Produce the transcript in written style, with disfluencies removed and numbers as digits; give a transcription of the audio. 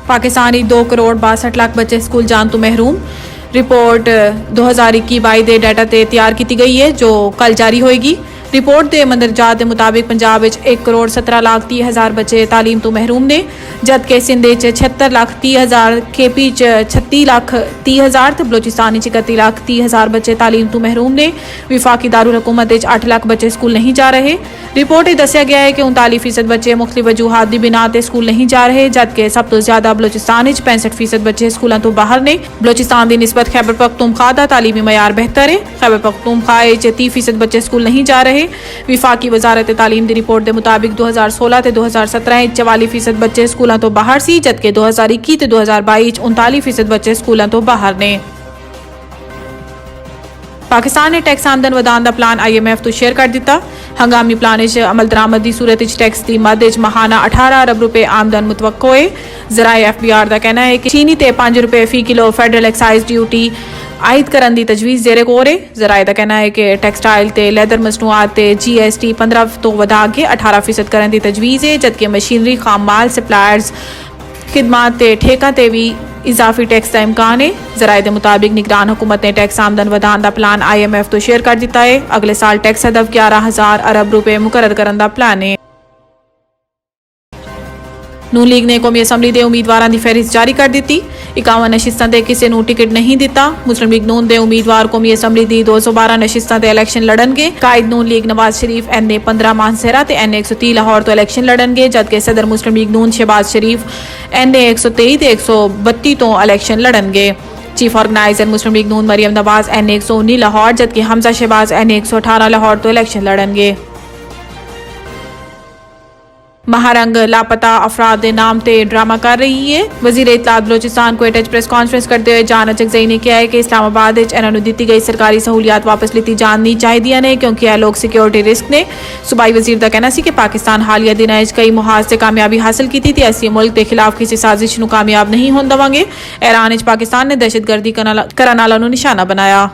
पाकिस्तानी 2 करोड़ 62 लाख बच्चे स्कूल जान तो महरूम। रिपोर्ट 2021-22 के डाटा ते तैयार की गई है जो कल जारी होएगी। रिपोर्ट के मंदरजात के मुताबिक पंजाब 1 करोड़ 17 लाख 30 हज़ार बच्चे तालीम तो महरूम ने, जबकि सिंध 76 लाख 30 हज़ार, केपी 36 लाख 30 हज़ार तो बलोचिस्तान 31 लाख 30 हज़ार बच्चे तालीम तो महरूम ने। विफाकी दारुल हुकूमत 8 लाख बच्चे स्कूल नहीं जा रहे। रिपोर्ट दस्या गया है कि 39% बच्चे मुख्तलिफ वजूहात की बिना ते स्कूल नहीं जा रहे, जबकि सब तो ज्यादा बलोचिस्तान 65% बच्चे स्कूलों तो बाहर ने। बलोचिस्तान की निस्बत खैबर पख्तूनख्वा का तालीमी मयार बेहतर है। खैबर पख्तूनख्वा 30% बच्चे स्कूल नहीं जा रहे। विफाकी वजारत तालीम की रिपोर्ट के मुताबिक 2016 ते 2017 44% बच्चे स्कूलों तो बाहर सी, जबकि 2021 ते 2022 39% बच्चे स्कूलों तो बाहर ने। पाकिस्तान ने टैक्स आमदन वधान का प्लान IMF तो शेयर कर दिता। हंगामी प्लान अमल दरामद की सूरत टैक्स की मद महाना 18 अरब रुपए आमदन मुतवक्को है। जराए FBR का कहना है कि चीनी ते 5 रुपए फी किलो फेडरल एक्साइज ड्यूटी आयद करने की तजवीज़ जेरे गौर है। जराए का कहना है कि टैक्सटाइल ते लैदर मसनूआत ते GST 15 तो वधा के 18% करने की तजवीज़ है, जबकि मशीनरी, खाम माल, सप्लायर्स, खिदमात ते ठेका ते भी इजाफी टैक्स का इम्कान है। जराए के मुताबिक निगरान हुकूमत ने टैक्स आमदन वधान का प्लान IMF तो शेयर कर दिता है। अगले साल टैक्स हदफ 11,000 अरब रुपए मुकर्रर करने का प्लान है। नून लीग ने कौमी असैम्बली के उम्मीदवारों की फहरिस्त जारी कर दी। 51 नशिस्तां ते किसी नूं टिकट नहीं दिता। मुस्लिम लीग नून के उम्मीदवार कौमी असैम्बली की 212 नशिस्तां ते इलैक्शन लड़नगे। कायद नून लीग नवाज शरीफ NA 15 मानसहरा ते NA 130 लाहौर तो इलैक्शन लड़नगे, जबकि सदर मुस्लिम लीग नून शहबाज शरीफ NA 123 ते 132 तो इलैक्शन लड़नगे। चीफ ऑर्गेनाइजर मुस्लिम लीग नून मरियम नवाज NA 119 लाहौर, जबकि हमजा शहबाज NA 118 लाहौर तो इलैक्शन लड़नगे। महारंग लापता अफराद के नाम ते ड्रामा कर रही है। वजीर इत्तलात बलोचिस्तान को प्रेस कॉन्फ्रेंस करते हुए जान अचकजई ने कहा है कि इस्लामाबाद इन्होंने दी गई सरकारी सहूलियात वापस लीती जानी चाहिए ने, क्योंकि यह लोग सिक्योरिटी रिस्क ने। सूबाई वजीर का कहना सी कि पाकिस्तान हालिया दिनों कई मुहाज से कामयाबी हासिल की थी। असी मुल्क के खिलाफ किसी साजिश नूं कामयाब नहीं होने देवांगे। ईरान पाकिस्तान ने दहशतगर्दी करने वालों निशाना बनाया।